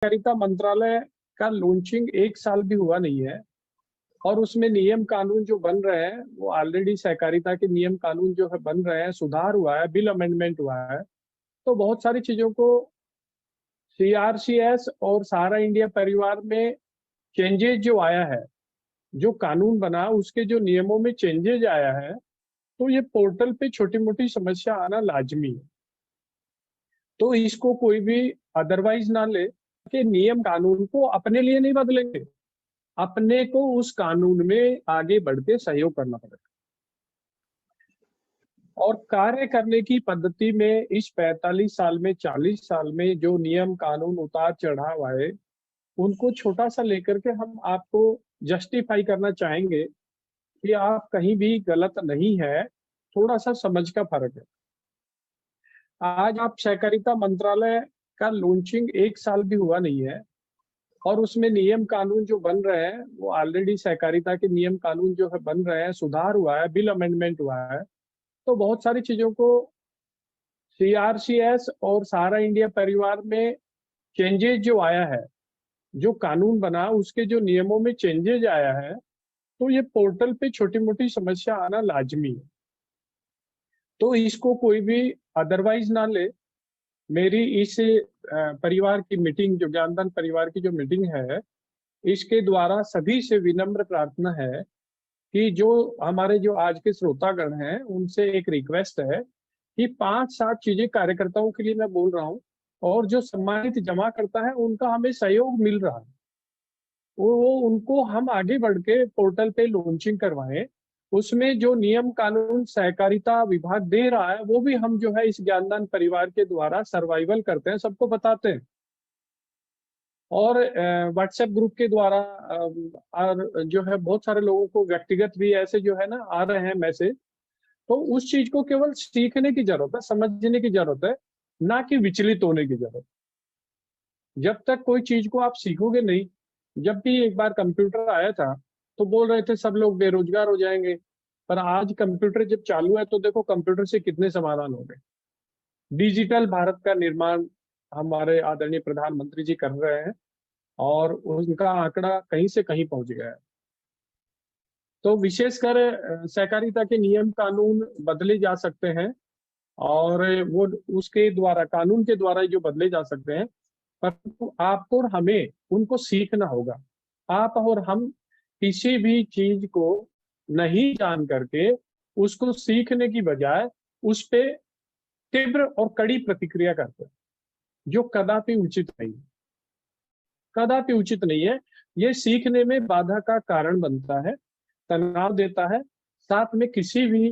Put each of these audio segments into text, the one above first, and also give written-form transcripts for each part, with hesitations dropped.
सहकारिता मंत्रालय का लॉन्चिंग 1 साल भी हुआ नहीं है और उसमें नियम कानून जो बन रहे हैं वो ऑलरेडी सहकारिता के नियम कानून जो है बन रहे हैं, सुधार हुआ है, बिल अमेंडमेंट हुआ है। तो बहुत सारी चीजों को सीआरसीएस और सारा इंडिया परिवार में चेंजेज जो आया है, जो कानून बना उसके जो नियमों में चेंजेज आया है, तो ये पोर्टल पे छोटी मोटी समस्या आना लाजमी है। तो इसको कोई भी अदरवाइज ना ले कि नियम कानून को अपने लिए नहीं बदलेंगे, अपने को उस कानून में आगे बढ़ के सहयोग करना पड़ेगा। और कार्य करने की पद्धति में इस 45 साल में 40 साल में जो नियम कानून उतार चढ़ाव आए, उनको छोटा सा लेकर के हम आपको जस्टिफाई करना चाहेंगे कि आप कहीं भी गलत नहीं है, थोड़ा सा समझ का फर्क है। आज आप सहकारिता मंत्रालय का लॉन्चिंग 1 साल भी हुआ नहीं है और उसमें नियम कानून जो बन रहे हैं वो ऑलरेडी सहकारिता के नियम कानून जो है बन रहे हैं, सुधार हुआ है, बिल अमेंडमेंट हुआ है। तो बहुत सारी चीजों को सीआरसीएस और सारा इंडिया परिवार में चेंजेज जो आया है, जो कानून बना उसके जो नियमों में चेंजेज आया है, तो ये पोर्टल पे छोटी मोटी समस्या आना लाजमी है। तो इसको कोई भी अदरवाइज ना ले। मेरी इस परिवार की मीटिंग, जो ज्ञानदान परिवार की जो मीटिंग है, इसके द्वारा सभी से विनम्र प्रार्थना है कि जो हमारे जो आज के श्रोतागण हैं उनसे एक रिक्वेस्ट है कि 5-7 चीजें कार्यकर्ताओं के लिए मैं बोल रहा हूँ, और जो सम्मानित जमा करता है उनका हमें सहयोग मिल रहा है, वो उनको हम आगे बढ़ के पोर्टल पे लॉन्चिंग करवाएं। उसमें जो नियम कानून सहकारिता विभाग दे रहा है वो भी हम जो है इस ज्ञानदान परिवार के द्वारा सर्वाइवल करते हैं, सबको बताते हैं। और व्हाट्सएप ग्रुप के द्वारा और जो है बहुत सारे लोगों को व्यक्तिगत भी ऐसे जो है ना आ रहे हैं मैसेज। तो उस चीज को केवल सीखने की जरूरत है, समझने की जरूरत है, ना कि विचलित होने की जरूरत। जब तक कोई चीज को आप सीखोगे नहीं, जब भी एक बार कंप्यूटर आया था तो बोल रहे थे सब लोग बेरोजगार हो जाएंगे, पर आज कंप्यूटर जब चालू है तो देखो कंप्यूटर से कितने समाधान हो गए। डिजिटल भारत का निर्माण हमारे आदरणीय प्रधानमंत्री जी कर रहे हैं और उनका आंकड़ा कहीं से कहीं पहुंच गया है। तो विशेषकर सहकारिता के नियम कानून बदले जा सकते हैं और वो उसके द्वारा, कानून के द्वारा जो बदले जा सकते हैं, पर आपको और हमें उनको सीखना होगा। आप और हम किसी भी चीज को नहीं जान करके उसको सीखने की बजाय उस पे तीव्र और कड़ी प्रतिक्रिया करते हैं, जो कदापि उचित नहीं है, कदापि उचित नहीं है। ये सीखने में बाधा का कारण बनता है, तनाव देता है। साथ में किसी भी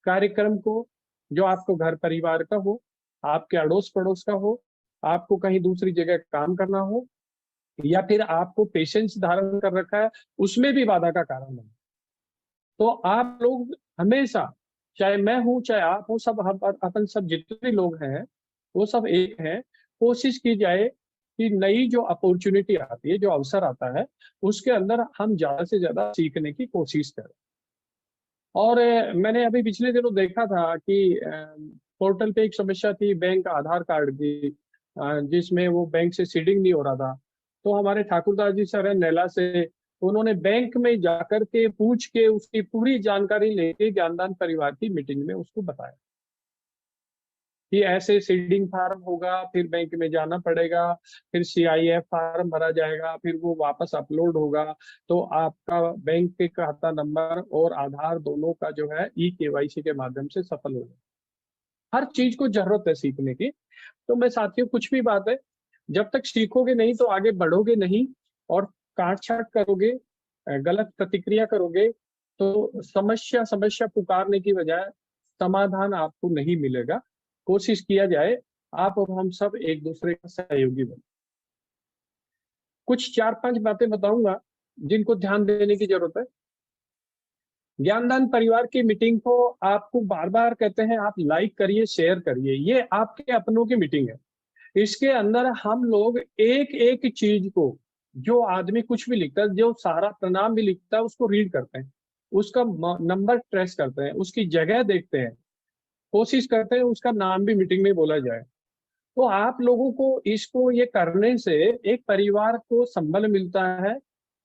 कार्यक्रम को, जो आपको घर परिवार का हो, आपके अड़ोस पड़ोस का हो, आपको कहीं दूसरी जगह काम करना हो, या फिर आपको पेशेंस धारण कर रखा है, उसमें भी बाधा का कारण बने। तो आप लोग हमेशा, चाहे मैं हूं चाहे आप हो, सब अपन सब जितने भी लोग हैं वो सब एक हैं। कोशिश की जाए कि नई जो अपॉर्चुनिटी आती है, जो अवसर आता है, उसके अंदर हम ज्यादा से ज्यादा सीखने की कोशिश करें। और मैंने अभी पिछले दिनों देखा था कि पोर्टल पे एक समस्या थी बैंक आधार कार्ड की, जिसमें वो बैंक से सीडिंग नहीं हो रहा था। तो हमारे ठाकुरदास जी सर है नैला से, उन्होंने बैंक में जाकर के पूछ के उसकी पूरी जानकारी लेके ज्ञानदान परिवार की मीटिंग में उसको बताया कि ऐसे सीडिंग फार्म होगा, फिर बैंक में जाना पड़ेगा, फिर सीआईएफ फार्म भरा जाएगा, फिर वो वापस अपलोड होगा, तो आपका बैंक के खाता नंबर और आधार दोनों का जो है ई-केवाईसी के माध्यम से सफल होगा। हर चीज को जरूरत है सीखने की। तो मैं साथियों, कुछ भी बात है, जब तक सीखोगे नहीं तो आगे बढ़ोगे नहीं, और काट छाट करोगे, गलत प्रतिक्रिया करोगे, तो समस्या समस्या पुकारने की बजाय समाधान आपको नहीं मिलेगा। कोशिश किया जाए आप और हम सब एक दूसरे का सहयोगी बने। कुछ 4-5 बातें बताऊंगा जिनको ध्यान देने की जरूरत है। ज्ञानदान परिवार की मीटिंग को आपको बार बार कहते हैं आप लाइक करिए, शेयर करिए। ये आपके अपनों की मीटिंग है। इसके अंदर हम लोग एक एक चीज को, जो आदमी कुछ भी लिखता है, जो सारा प्रणाम भी लिखता है, उसको रीड करते हैं, उसका नंबर ट्रेस करते हैं, उसकी जगह देखते हैं, कोशिश करते हैं उसका नाम भी मीटिंग में बोला जाए। तो आप लोगों को इसको ये करने से एक परिवार को संबल मिलता है,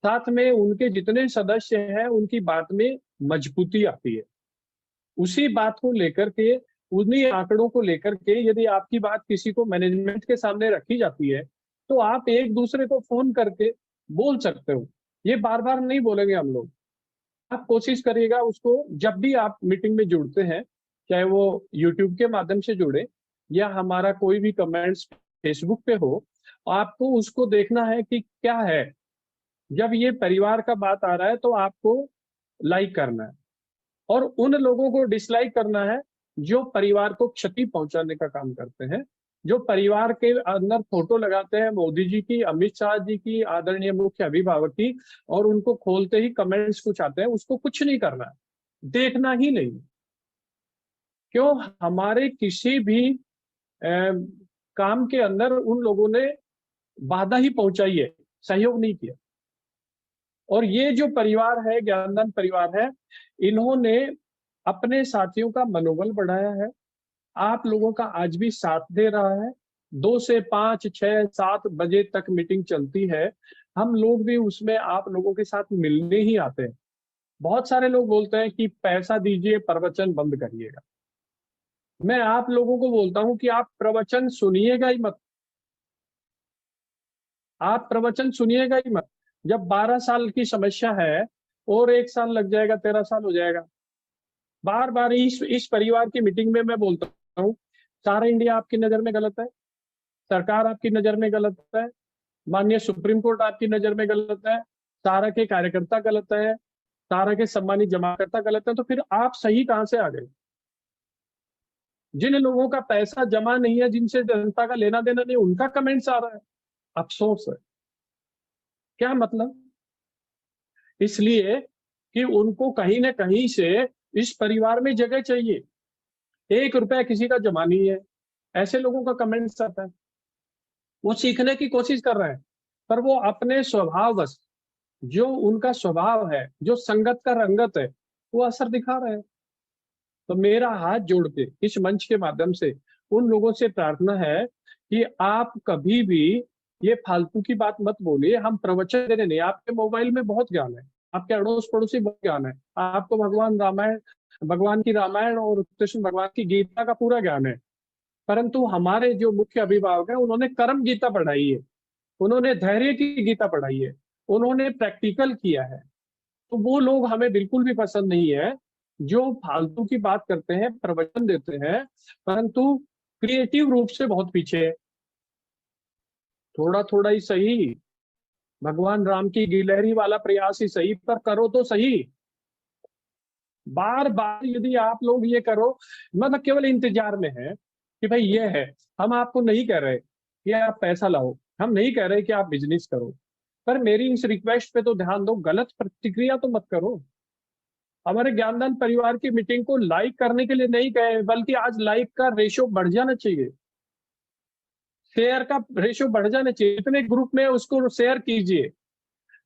साथ में उनके जितने सदस्य हैं उनकी बात में मजबूती आती है। उसी बात को लेकर के, उन्हीं आंकड़ों को लेकर के यदि आपकी बात किसी को मैनेजमेंट के सामने रखी जाती है, तो आप एक दूसरे को फोन करके बोल सकते हो। ये बार बार नहीं बोलेंगे हम लोग। आप कोशिश करिएगा उसको, जब भी आप मीटिंग में जुड़ते हैं, चाहे वो यूट्यूब के माध्यम से जुड़े या हमारा कोई भी कमेंट्स फेसबुक पे हो, आपको उसको देखना है कि क्या है। जब ये परिवार का बात आ रहा है तो आपको लाइक करना है, और उन लोगों को डिसलाइक करना है जो परिवार को क्षति पहुंचाने का काम करते हैं, जो परिवार के अंदर फोटो लगाते हैं मोदी जी की, अमित शाह जी की, आदरणीय मुख्य अभिभावक की, और उनको खोलते ही कमेंट्स कुछ आते हैं, उसको कुछ नहीं करना है, देखना ही नहीं। क्यों? हमारे किसी भी काम के अंदर उन लोगों ने बाधा ही पहुंचाई है, सहयोग नहीं किया। और ये जो परिवार है, ज्ञानदान परिवार है, इन्होंने अपने साथियों का मनोबल बढ़ाया है, आप लोगों का आज भी साथ दे रहा है। 2 से 5, 6, 7 बजे तक मीटिंग चलती है, हम लोग भी उसमें आप लोगों के साथ मिलने ही आते हैं। बहुत सारे लोग बोलते हैं कि पैसा दीजिए, प्रवचन बंद करिएगा। मैं आप लोगों को बोलता हूं कि आप प्रवचन सुनिएगा ही मत, आप प्रवचन सुनिएगा ही मत। जब 12 साल की समस्या है और 1 साल लग जाएगा, 13 साल हो जाएगा। बार बार इस परिवार की मीटिंग में मैं बोलता हूँ, सारा इंडिया आपकी नजर में गलत है, सरकार आपकी नजर में गलत है, माननीय सुप्रीम कोर्ट आपकी नजर में गलत है, सारा के कार्यकर्ता गलत है, सारा के सम्मानित जमाकर्ता गलत है, तो फिर आप सही कहां से आ गए? जिन लोगों का पैसा जमा नहीं है, जिनसे जनता का लेना देना नहीं, उनका कमेंट्स आ रहा है। अफसोस है। क्या मतलब? इसलिए कि उनको कहीं ना कहीं से इस परिवार में जगह चाहिए। 1 रुपया किसी का जमा नहीं है, ऐसे लोगों का कमेंट्स आता है। वो सीखने की कोशिश कर रहे हैं, पर वो अपने स्वभाववश, जो उनका स्वभाव है, जो संगत का रंगत है, वो असर दिखा रहे हैं। तो मेरा हाथ जोड़ के इस मंच के माध्यम से उन लोगों से प्रार्थना है कि आप कभी भी ये फालतू की बात मत बोलिए। हम प्रवचन दे रहे नहीं, आपके मोबाइल में बहुत ज्ञान है, आपके अड़ोस पड़ोसी बहुत ज्ञान है, आपको भगवान की रामायण और कृष्ण भगवान की गीता का पूरा ज्ञान है। परंतु हमारे जो मुख्य अभिभावक है, उन्होंने कर्म गीता पढ़ाई है, उन्होंने धैर्य की गीता पढ़ाई है, उन्होंने प्रैक्टिकल किया है। तो वो लोग हमें बिल्कुल भी पसंद नहीं है जो फालतू की बात करते हैं, प्रवचन देते हैं, परंतु क्रिएटिव रूप से बहुत पीछे है। थोड़ा थोड़ा ही सही, भगवान राम की गिलहरी वाला प्रयास ही सही, पर करो तो सही। बार बार यदि आप लोग ये करो, मतलब केवल इंतजार में है कि भाई ये है, हम आपको नहीं कह रहे कि आप पैसा लाओ, हम नहीं कह रहे कि आप बिजनेस करो, पर मेरी इस रिक्वेस्ट पे तो ध्यान दो, गलत प्रतिक्रिया तो मत करो। हमारे ज्ञानदान परिवार की मीटिंग को लाइक करने के लिए नहीं कहे, बल्कि आज लाइक का रेशो बढ़ जाना चाहिए, शेयर का रेशो बढ़ जाना चाहिए। जितने ग्रुप में उसको शेयर कीजिए,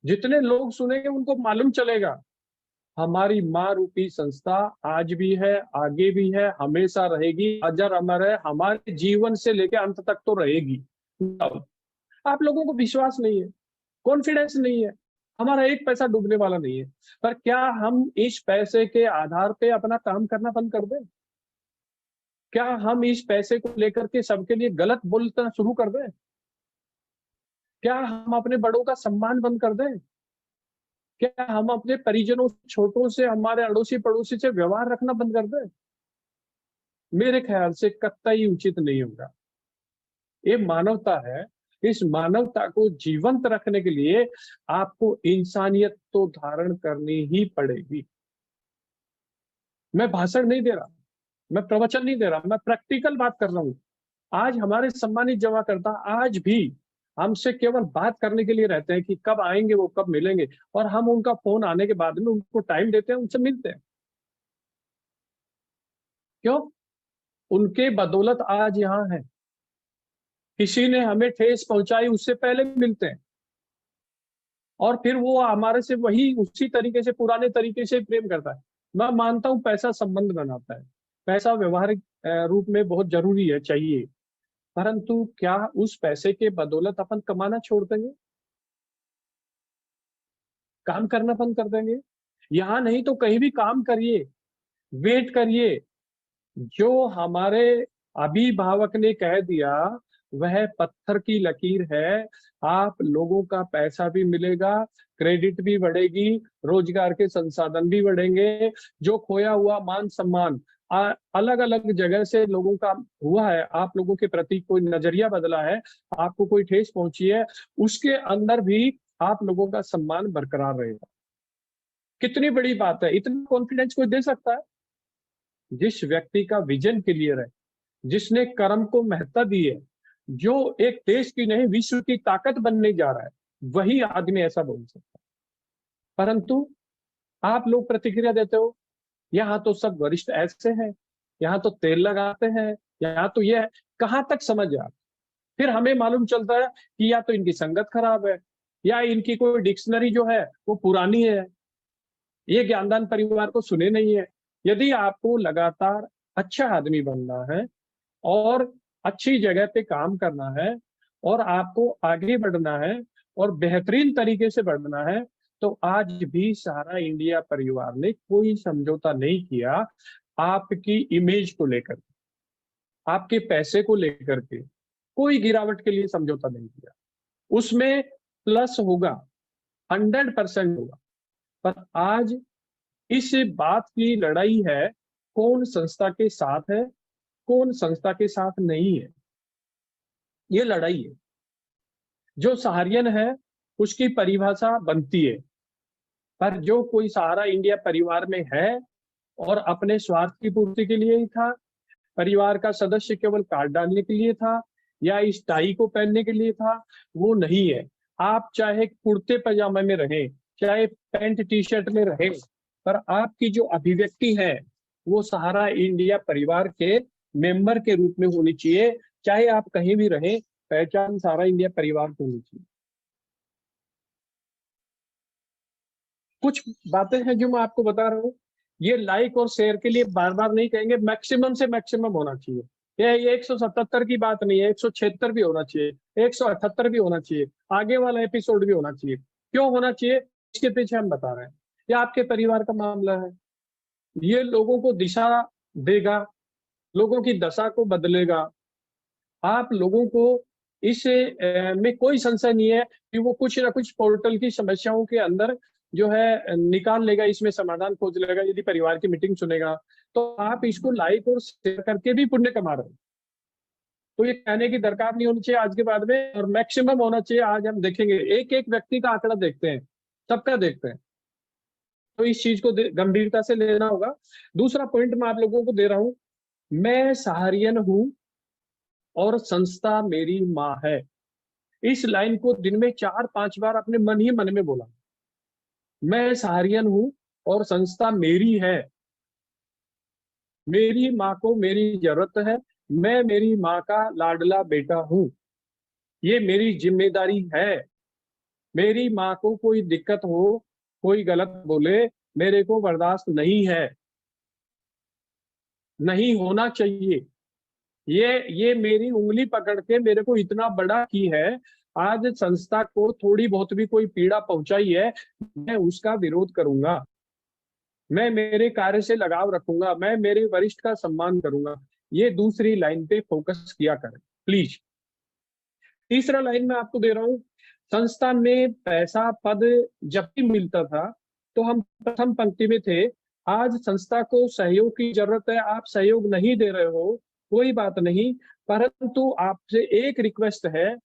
जितने लोग सुनेंगे उनको मालूम चलेगा हमारी माँ रूपी संस्था आज भी है, आगे भी है, हमेशा रहेगी, अजर अमर है, हमारे जीवन से लेकर अंत तक तो रहेगी। आप लोगों को विश्वास नहीं है, कॉन्फिडेंस नहीं है, हमारा एक पैसा डूबने वाला नहीं है, पर क्या हम इस पैसे के आधार पे अपना काम करना बंद कर दें? क्या हम इस पैसे को लेकर के सबके लिए गलत बोलना शुरू कर दें? क्या हम अपने बड़ों का सम्मान बंद कर दें? क्या हम अपने परिजनों, छोटों से, हमारे अड़ोसी पड़ोसी से व्यवहार रखना बंद कर दें? मेरे ख्याल से कतई उचित नहीं होगा। ये मानवता है, इस मानवता को जीवंत रखने के लिए आपको इंसानियत तो धारण करनी ही पड़ेगी। मैं भाषण नहीं दे रहा, मैं प्रवचन नहीं दे रहा, मैं प्रैक्टिकल बात कर रहा हूँ। आज हमारे सम्मानित जमाकर्ता आज भी हमसे केवल बात करने के लिए रहते हैं कि कब आएंगे, वो कब मिलेंगे, और हम उनका फोन आने के बाद में उनको टाइम देते हैं, उनसे मिलते हैं। क्यों? उनके बदौलत आज यहाँ है। किसी ने हमें ठेस पहुंचाई, उससे पहले मिलते हैं, और फिर वो हमारे से वही उसी तरीके से, पुराने तरीके से प्रेम करता है। मैं मानता हूं पैसा संबंध बनाता है, पैसा व्यवहारिक रूप में बहुत जरूरी है, चाहिए, परंतु क्या उस पैसे के बदौलत अपन कमाना छोड़ देंगे, काम करना बंद कर देंगे? यहाँ नहीं तो कहीं भी काम करिए, वेट करिए। जो हमारे अभिभावक ने कह दिया वह पत्थर की लकीर है। आप लोगों का पैसा भी मिलेगा, क्रेडिट भी बढ़ेगी, रोजगार के संसाधन भी बढ़ेंगे, जो खोया हुआ मान सम्मान अलग अलग जगह से लोगों का हुआ है, आप लोगों के प्रति कोई नजरिया बदला है, आपको कोई ठेस पहुंची है, उसके अंदर भी आप लोगों का सम्मान बरकरार रहेगा। कितनी बड़ी बात है, इतना कॉन्फिडेंस कोई दे सकता है? जिस व्यक्ति का विजन क्लियर है, जिसने कर्म को महत्ता दी है, जो एक देश की नहीं विश्व की ताकत बनने जा रहा है, वही आदमी ऐसा बोल सकता है। परंतु आप लोग प्रतिक्रिया देते हो, यहाँ तो सब वरिष्ठ ऐसे हैं, यहाँ तो तेल लगाते हैं, यहाँ तो ये है। कहां तक समझ आ? फिर हमें मालूम चलता है कि या तो इनकी संगत खराब है, या इनकी कोई डिक्शनरी जो है वो पुरानी है, ये ज्ञानदान परिवार को सुने नहीं है। यदि आपको लगातार अच्छा आदमी बनना है और अच्छी जगह पे काम करना है और आपको आगे बढ़ना है और बेहतरीन तरीके से बढ़ना है, तो आज भी सहारा इंडिया परिवार ने कोई समझौता नहीं किया आपकी इमेज को लेकर, आपके पैसे को लेकर के कोई गिरावट के लिए समझौता नहीं किया। उसमें प्लस होगा, 100% होगा। पर आज इस बात की लड़ाई है, कौन संस्था के साथ है, कौन संस्था के साथ नहीं है, ये लड़ाई है। जो सहारियन है उसकी परिभाषा बनती है, पर जो कोई सहारा इंडिया परिवार में है और अपने स्वार्थ की पूर्ति के लिए ही था, परिवार का सदस्य केवल कार्ड डालने के लिए था या इस टाई को पहनने के लिए था, वो नहीं है। आप चाहे कुर्ते पजामे में रहें, चाहे पैंट टी शर्ट में रहें, पर आपकी जो अभिव्यक्ति है वो सहारा इंडिया परिवार के मेंबर के रूप में होनी चाहिए। चाहे आप कहीं भी रहें, पहचान सहारा इंडिया परिवार की होनी चाहिए। कुछ बातें हैं जो मैं आपको बता रहा हूँ, ये लाइक और शेयर के लिए बार बार नहीं कहेंगे, मैक्सिमम से मैक्सिमम होना चाहिए। ये 177 की बात नहीं है, 176 भी होना चाहिए, 178 भी होना चाहिए, आगे वाला एपिसोड भी होना चाहिए। क्यों होना चाहिए, इसके पीछे हम बता रहे हैं। ये आपके परिवार का मामला है, ये लोगों को दिशा देगा, लोगों की दशा को बदलेगा। आप लोगों को इस में कोई संशय नहीं है कि वो कुछ ना कुछ पोर्टल की समस्याओं के अंदर जो है निकाल लेगा, इसमें समाधान खोज लेगा। यदि परिवार की मीटिंग सुनेगा तो आप इसको लाइक और शेयर करके भी पुण्य कमा रहे हो। तो ये कहने की दरकार नहीं होनी चाहिए आज के बाद में, और मैक्सिमम होना चाहिए। आज हम देखेंगे, एक एक व्यक्ति का आंकड़ा देखते हैं, सबका देखते हैं, तो इस चीज को गंभीरता से लेना होगा। दूसरा पॉइंट मैं आप लोगों को दे रहा हूं, मैं सहारियन हूं और संस्था मेरी माँ है। इस लाइन को दिन में 4-5 बार अपने मन ही मन में बोला। मैं सहारियन हूं और संस्था मेरी है, मेरी माँ को मेरी जरूरत है, मैं मेरी माँ का लाडला बेटा हूं, ये मेरी जिम्मेदारी है। मेरी माँ को कोई दिक्कत हो, कोई गलत बोले, मेरे को बर्दाश्त नहीं है, नहीं होना चाहिए। ये मेरी उंगली पकड़ के मेरे को इतना बड़ा की है। आज संस्था को थोड़ी बहुत भी कोई पीड़ा पहुंचाई है, मैं उसका विरोध करूंगा, मैं मेरे कार्य से लगाव रखूंगा, मैं मेरे वरिष्ठ का सम्मान करूंगा। ये दूसरी लाइन पे फोकस किया करें प्लीज। तीसरा लाइन में आपको दे रहा हूं, संस्था में पैसा पद जब भी मिलता था तो हम प्रथम पंक्ति में थे। आज संस्था को सहयोग की जरूरत है, आप सहयोग नहीं दे रहे हो, कोई बात नहीं, परंतु आपसे एक रिक्वेस्ट है,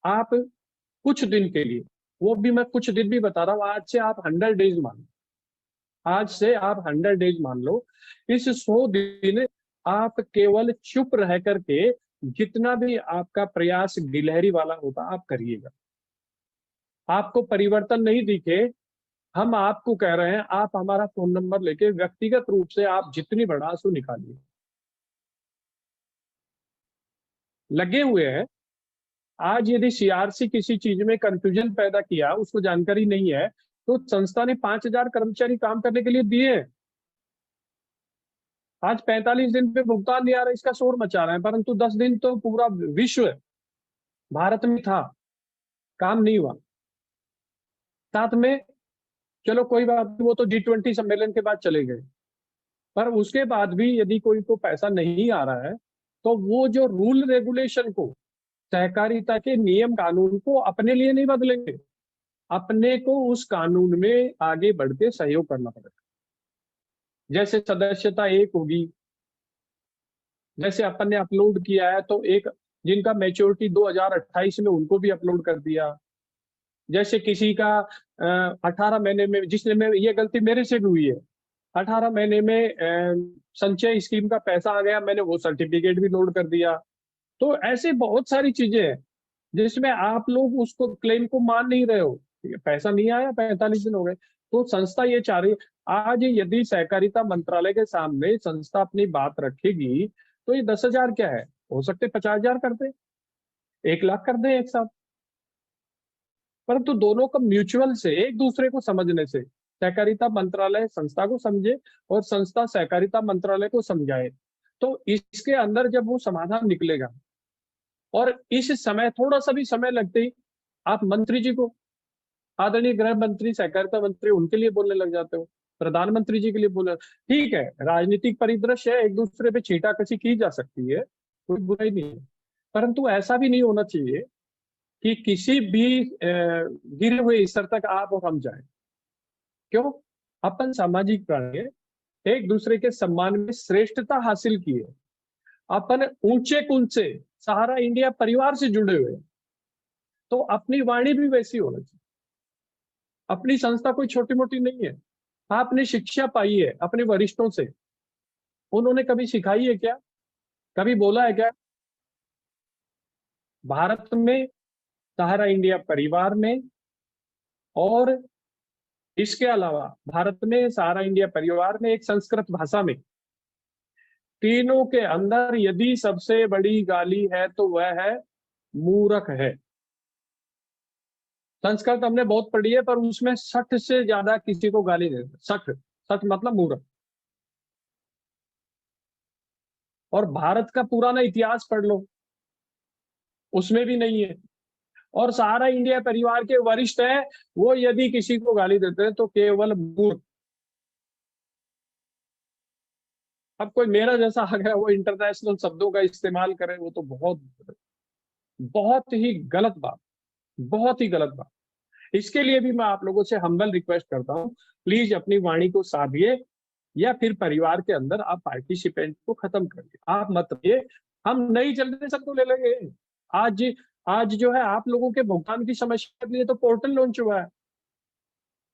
आप कुछ दिन के लिए, वो भी मैं कुछ दिन भी बता रहा हूँ, आज से आप 100 डेज मान लो, आज से आप 100 डेज मान लो। इस 100 दिन आप केवल चुप रह करके जितना भी आपका प्रयास गिलहरी वाला होता आप करिएगा। आपको परिवर्तन नहीं दिखे, हम आपको कह रहे हैं, आप हमारा फोन नंबर लेके व्यक्तिगत रूप से आप जितनी भड़ास हो निकालिए। लगे हुए हैं। आज यदि सीआरसी किसी चीज में कंफ्यूजन पैदा किया, उसको जानकारी नहीं है, तो संस्था ने 5000 कर्मचारी काम करने के लिए दिए। आज 45 दिन पे भुगतान नहीं आ रहा, इसका शोर मचा रहे हैं, परंतु 10 दिन तो पूरा विश्व भारत में था, काम नहीं हुआ। साथ में चलो कोई बात नहीं, वो तो G20 सम्मेलन के बाद चले गए, पर उसके बाद भी यदि कोई को पैसा नहीं आ रहा है तो वो जो रूल रेगुलेशन को, सहकारिता के नियम कानून को अपने लिए नहीं बदलेंगे, अपने को उस कानून में आगे बढ़ के सहयोग करना पड़ेगा। जैसे सदस्यता एक होगी, जैसे अपन ने अपलोड किया है तो एक जिनका मैच्योरिटी 2028 में उनको भी अपलोड कर दिया। जैसे किसी का 18 महीने में, जिसने में ये गलती मेरे से भी हुई है, 18 महीने में संचय स्कीम का पैसा आ गया, मैंने वो सर्टिफिकेट भी लोड कर दिया। तो ऐसे बहुत सारी चीजें हैं जिसमें आप लोग उसको क्लेम को मान नहीं रहे हो, पैसा नहीं आया, 45 दिन हो गए। तो संस्था ये चाह रही है, आज यदि सहकारिता मंत्रालय के सामने संस्था अपनी बात रखेगी तो ये 10,000 क्या है, हो सकते 50,000 कर दे, 1,00,000 कर दे एक साथ। परंतु दोनों का म्यूचुअल से, एक दूसरे को समझने से, सहकारिता मंत्रालय संस्था को समझे और संस्था सहकारिता मंत्रालय को समझाए, तो इसके अंदर जब वो समाधान निकलेगा। और इस समय थोड़ा सा भी समय लगते ही आप मंत्री जी को, आदरणीय गृह मंत्री, सहकारिता मंत्री, उनके लिए बोलने लग जाते हो, प्रधानमंत्री जी के लिए बोले। ठीक है, राजनीतिक परिदृश्य है, एक दूसरे पे छींटाकशी की जा सकती है, कोई बुराई नहीं है, परंतु ऐसा भी नहीं होना चाहिए कि किसी भी गिरे हुए स्तर तक आप और हम जाए। क्यों? अपन सामाजिक प्राणी है, एक दूसरे के सम्मान में श्रेष्ठता हासिल की है, अपन ऊंचे कुल से, सहारा इंडिया परिवार से जुड़े हुए, तो अपनी वाणी भी वैसी होना चाहिए। अपनी संस्था कोई छोटी मोटी नहीं है। आपने शिक्षा पाई है अपने वरिष्ठों से, उन्होंने कभी सिखाई है क्या, कभी बोला है क्या? भारत में सहारा इंडिया परिवार में और इसके अलावा भारत में सहारा इंडिया परिवार में एक संस्कृत भाषा में, तीनों के अंदर यदि सबसे बड़ी गाली है तो वह है मूर्ख है। संस्कृत हमने बहुत पढ़ी है, पर उसमें 60 से ज्यादा किसी को गाली नहीं देते। 60, सच मतलब मूर्ख। और भारत का पुराना इतिहास पढ़ लो, उसमें भी नहीं है। और सहारा इंडिया परिवार के वरिष्ठ हैं, वो यदि किसी को गाली देते हैं तो केवल मूर्ख। अब कोई मेरा जैसा आ गया वो इंटरनेशनल शब्दों का इस्तेमाल करे, वो तो बहुत बहुत ही गलत बात, बहुत ही गलत बात। इसके लिए भी मैं आप लोगों से हम्बल रिक्वेस्ट करता हूं, प्लीज अपनी वाणी को साधिए, या फिर परिवार के अंदर आप पार्टिसिपेंट को खत्म करिए, आप मत रहिए। हम नई जनरेशन को ले लेंगे। आज आज जो है आप लोगों के भुगतान की समस्या के लिए तो पोर्टल लॉन्च हुआ है।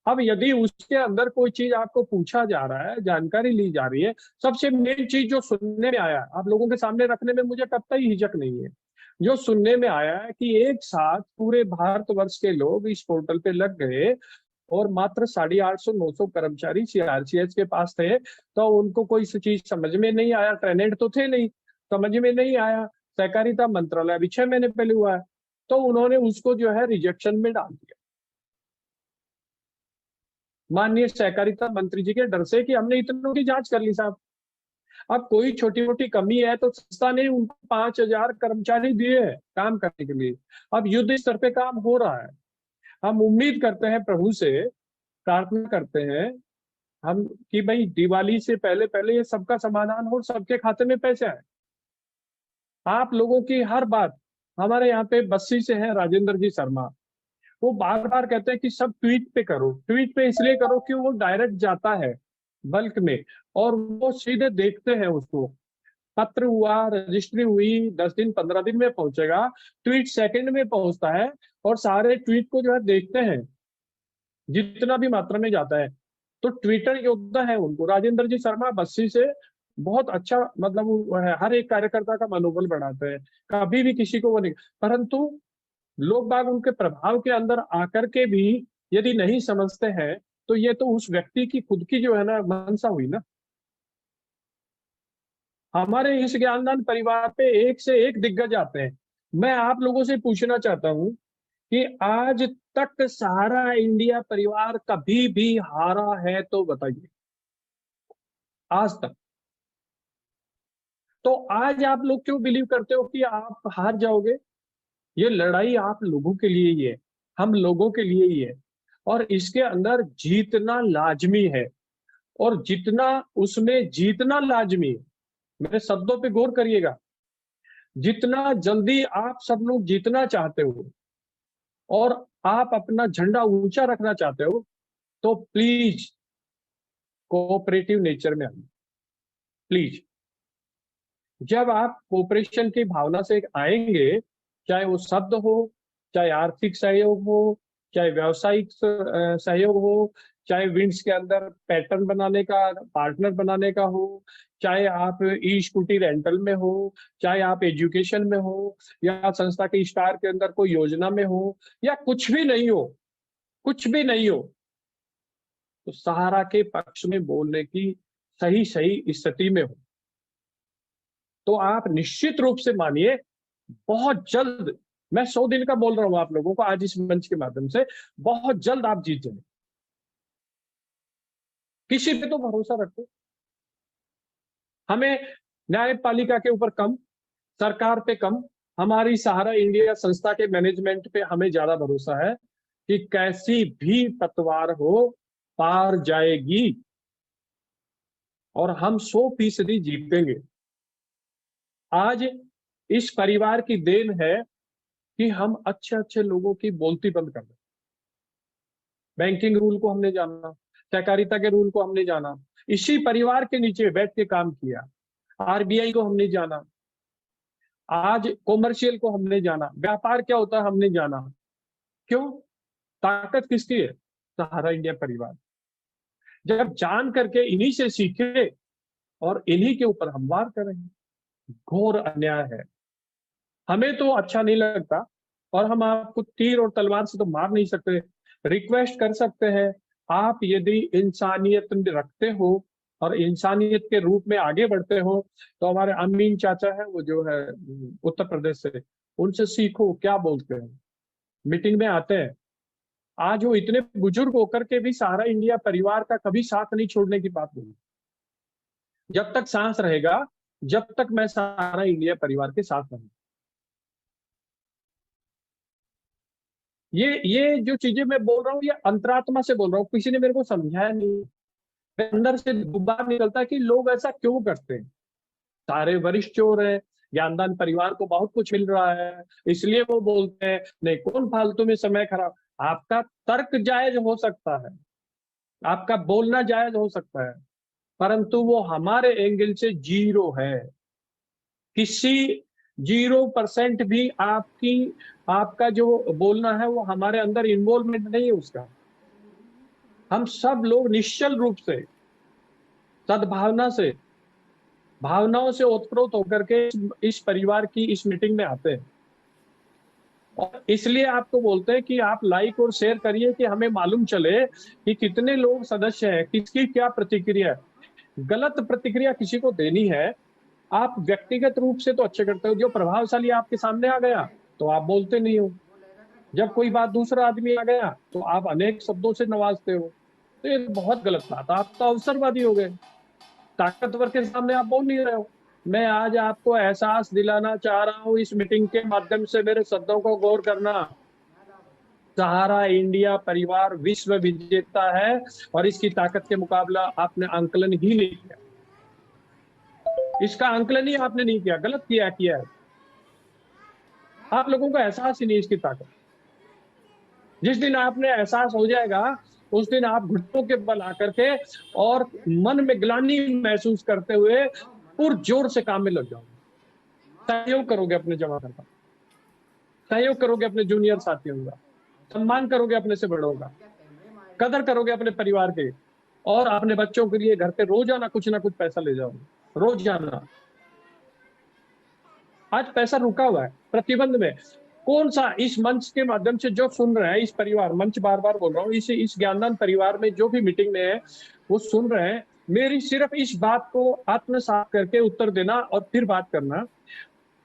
अब यदि उसके अंदर कोई चीज आपको पूछा जा रहा है, जानकारी ली जा रही है, सबसे मेन चीज जो सुनने में आया, आप लोगों के सामने रखने में मुझे कतई हिचक नहीं है, जो सुनने में आया है कि एक साथ पूरे भारतवर्ष के लोग इस पोर्टल पे लग गए और मात्र 850-900 कर्मचारी CRCH के पास थे, तो उनको कोई चीज समझ में नहीं आया, ट्रेनेड तो थे नहीं, समझ में नहीं आया। सहकारिता मंत्रालय अभी 6 महीने पहले हुआ है, तो उन्होंने उसको जो है रिजेक्शन में डाल दिया, माननीय सहकारिता मंत्री जी के डर से कि हमने इतनों की जांच कर ली साहब। अब कोई छोटी मोटी कमी है तो संस्था ने उनको 5,000 कर्मचारी दिए हैं काम करने के लिए। अब युद्ध स्तर पे काम हो रहा है। हम उम्मीद करते हैं प्रभु से, प्रार्थना करते हैं हम कि भाई दिवाली से पहले पहले ये सबका समाधान हो, सबके खाते में पैसे आए। आप लोगों की हर बात, हमारे यहाँ पे बस्सी से है राजेंद्र जी शर्मा, वो बार बार कहते हैं कि सब ट्वीट पे करो, ट्वीट पे इसलिए करो कि वो डायरेक्ट जाता है बल्क में और वो सीधे देखते हैं उसको। पत्र हुआ, रजिस्ट्री हुई, 10 दिन 15 दिन में पहुंचेगा, ट्वीट सेकंड में पहुंचता है और सारे ट्वीट को जो है देखते हैं, जितना भी मात्रा में जाता है। तो ट्विटर योद्धा है, उनको राजेंद्र जी शर्मा बस्सी से बहुत अच्छा, मतलब वो है, हर एक कार्यकर्ता का मनोबल बढ़ाते हैं, कभी भी किसी को वो नहीं। परंतु लोग बाग उनके प्रभाव के अंदर आकर के भी यदि नहीं समझते हैं, तो ये तो उस व्यक्ति की खुद की जो है ना मंशा हुई ना। हमारे इस ज्ञानदान परिवार पे एक से एक दिग्गज आते हैं। मैं आप लोगों से पूछना चाहता हूं कि आज तक सहारा इंडिया परिवार कभी भी हारा है तो बताइए, आज तक। तो आज आप लोग क्यों बिलीव करते हो कि आप हार जाओगे? ये लड़ाई आप लोगों के लिए ही है, हम लोगों के लिए ही है, और इसके अंदर जीतना लाजमी है। और जितना उसमें जीतना लाजमी है, मेरे शब्दों पे गौर करिएगा, जितना जल्दी आप सब लोग जीतना चाहते हो और आप अपना झंडा ऊंचा रखना चाहते हो, तो प्लीज कोऑपरेटिव नेचर में आइए, प्लीज। जब आप कोऑपरेशन की भावना से आएंगे, चाहे वो शब्द हो, चाहे आर्थिक सहयोग हो, चाहे व्यावसायिक सहयोग हो, चाहे विंड्स के अंदर पैटर्न बनाने का, पार्टनर बनाने का हो, चाहे आप ई स्कूटी रेंटल में हो, चाहे आप एजुकेशन में हो, या संस्था के स्टार के अंदर कोई योजना में हो, या कुछ भी नहीं हो, कुछ भी नहीं हो, तो सहारा के पक्ष में बोलने की सही सही स्थिति में हो, तो आप निश्चित रूप से मानिए, बहुत जल्द, मैं 100 दिन का बोल रहा हूं आप लोगों को आज इस मंच के माध्यम से, बहुत जल्द आप जीत जाएंगे। किसी पे तो भरोसा रखो। हमें न्यायपालिका के ऊपर कम, सरकार पे कम, हमारी सहारा इंडिया संस्था के मैनेजमेंट पे हमें ज्यादा भरोसा है कि कैसी भी पतवार हो पार जाएगी और हम 100% जीतेंगे। आज इस परिवार की देन है कि हम अच्छे अच्छे लोगों की बोलती बंद कर दें। बैंकिंग रूल को हमने जाना, सहकारिता के रूल को हमने जाना, इसी परिवार के नीचे बैठ के काम किया। आरबीआई को हमने जाना, आज कॉमर्शियल को हमने जाना, व्यापार क्या होता है हमने जाना। क्यों? ताकत किसकी है? सहारा इंडिया परिवार। जब जान करके इन्हीं से सीखे और इन्हीं के ऊपर हम वार करें, घोर अन्याय है। हमें तो अच्छा नहीं लगता और हम आपको तीर और तलवार से तो मार नहीं सकते, रिक्वेस्ट कर सकते हैं। आप यदि इंसानियत रखते हो और इंसानियत के रूप में आगे बढ़ते हो, तो हमारे अमीन चाचा है, वो जो है उत्तर प्रदेश से, उनसे सीखो क्या बोलते हैं, मीटिंग में आते हैं। आज वो इतने बुजुर्ग होकर के भी सहारा इंडिया परिवार का कभी साथ नहीं छोड़ने की बात बोली। जब तक सांस रहेगा, जब तक मैं सहारा इंडिया परिवार के साथ रहूंगा। ये जो चीजें मैं बोल रहा हूँ, ये अंतरात्मा से बोल रहा हूँ, किसी ने मेरे को समझाया नहीं, अंदर से गुब्बार निकलता है कि लोग ऐसा क्यों करते हैं। सारे वरिष्ठ चोर हैं, ज्ञानदान परिवार को बहुत कुछ मिल रहा है, इसलिए वो बोलते हैं, नहीं कौन फालतू में समय खराब। आपका तर्क जायज हो सकता है, आपका बोलना जायज हो सकता है, परंतु वो हमारे एंगल से जीरो है। किसी 0% भी आपका जो बोलना है वो हमारे अंदर इन्वॉल्वमेंट नहीं है उसका। हम सब लोग निश्चल रूप से, सद्भावना से, भावनाओं से ओतप्रोत होकर के इस परिवार की इस मीटिंग में आते हैं। और इसलिए आपको बोलते हैं कि आप लाइक और शेयर करिए कि हमें मालूम चले कि कितने लोग सदस्य हैं, किसकी क्या प्रतिक्रिया है। गलत प्रतिक्रिया किसी को देनी है, आप व्यक्तिगत रूप से तो अच्छे करते हो, जो प्रभावशाली आपके सामने आ गया तो आप बोलते नहीं हो, जब कोई बात दूसरा आदमी आ गया तो आप अनेक शब्दों से नवाजते हो। तो ये बहुत गलत बात, आप तो अवसरवादी हो गए, ताकतवर के सामने आप बोल नहीं रहे हो। मैं आज आपको एहसास दिलाना चाह रहा हूं इस मीटिंग के माध्यम से, मेरे शब्दों को गौर करना। सहारा इंडिया परिवार विश्व विजेता है और इसकी ताकत के मुकाबला आपने आंकलन ही नहीं किया, इसका आंकलन ही आपने नहीं किया, गलत किया है। आप लोगों को एहसास ही नहीं इसकी ताकत। जिस दिन आपने एहसास हो जाएगा, उस दिन आप घुटनों के बल आकर के और मन में ग्लानि महसूस करते हुए पुरजोर से काम में लग जाओगे। सहयोग करोगे अपने जवानों का, सहयोग करोगे अपने जूनियर साथियों का, सम्मान करोगे अपने से बड़ों का, कदर करोगे अपने परिवार के, और अपने बच्चों के लिए घर पे रोजाना कुछ ना कुछ पैसा ले जाओगे, रोजाना। आज पैसा रुका हुआ है प्रतिबंध में। कौन सा इस मंच के माध्यम से जो सुन रहे हैं, इस परिवार, मंच बार बार बोल रहा हूँ, इस ज्ञानदान परिवार में जो भी मीटिंग में है वो सुन रहे हैं, मेरी सिर्फ इस बात को आत्मसात करके उत्तर देना और फिर बात करना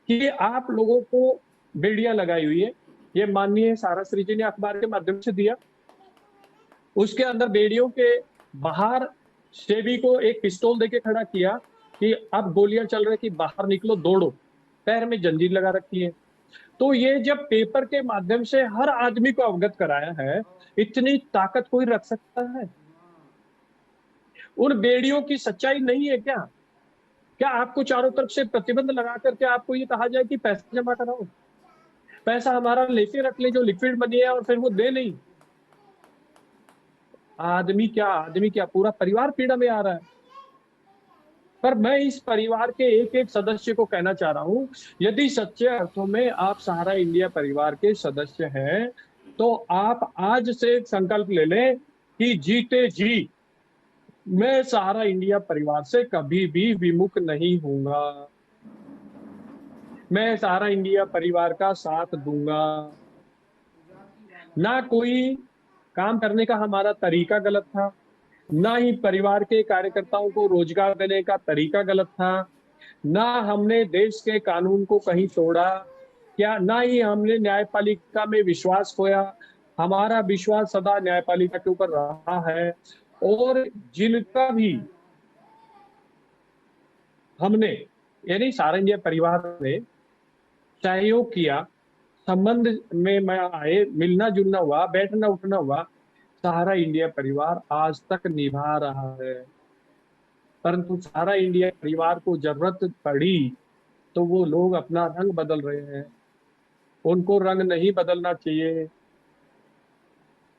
कि आप लोगों को बेड़ियां लगाई हुई है। ये माननीय सारा श्री जी ने अखबार के माध्यम से दिया, उसके अंदर बेड़ियों के बाहर सेबी को एक पिस्तौल देके खड़ा किया कि अब गोलियां चल रही कि बाहर निकलो दौड़ो, पैर में जंजीर लगा रखी है। तो ये जब पेपर के माध्यम से हर आदमी को अवगत कराया है, इतनी ताकत कोई रख सकता है? उन बेड़ियों की सच्चाई नहीं है क्या? क्या आपको चारों तरफ से प्रतिबंध लगा करके आपको ये कहा जाए कि पैसा जमा कराओ, पैसा हमारा लेके रख ले जो लिक्विड मनी है, और फिर वो दे नहीं? आदमी क्या पूरा परिवार पीड़ा में आ रहा है। पर मैं इस परिवार के एक एक सदस्य को कहना चाह रहा हूं, यदि सच्चे अर्थों में आप सहारा इंडिया परिवार के सदस्य हैं, तो आप आज से एक संकल्प ले लें कि जीते जी मैं सहारा इंडिया परिवार से कभी भी विमुख नहीं होऊंगा। मैं सहारा इंडिया परिवार का साथ दूंगा। ना कोई काम करने का हमारा तरीका गलत था, ना ही परिवार के कार्यकर्ताओं को रोजगार देने का तरीका गलत था, ना हमने देश के कानून को कहीं तोड़ा, क्या ना ही हमने न्यायपालिका में विश्वास खोया। हमारा विश्वास सदा न्यायपालिका के ऊपर रहा है। और जिनका भी हमने, यानी सारा इंडिया परिवार ने सहयोग किया, संबंध में मैं आए, मिलना जुलना हुआ, बैठना उठना हुआ, सहारा इंडिया परिवार आज तक निभा रहा है। परंतु सहारा इंडिया परिवार को जरूरत पड़ी तो वो लोग अपना रंग बदल रहे हैं। उनको रंग नहीं बदलना चाहिए,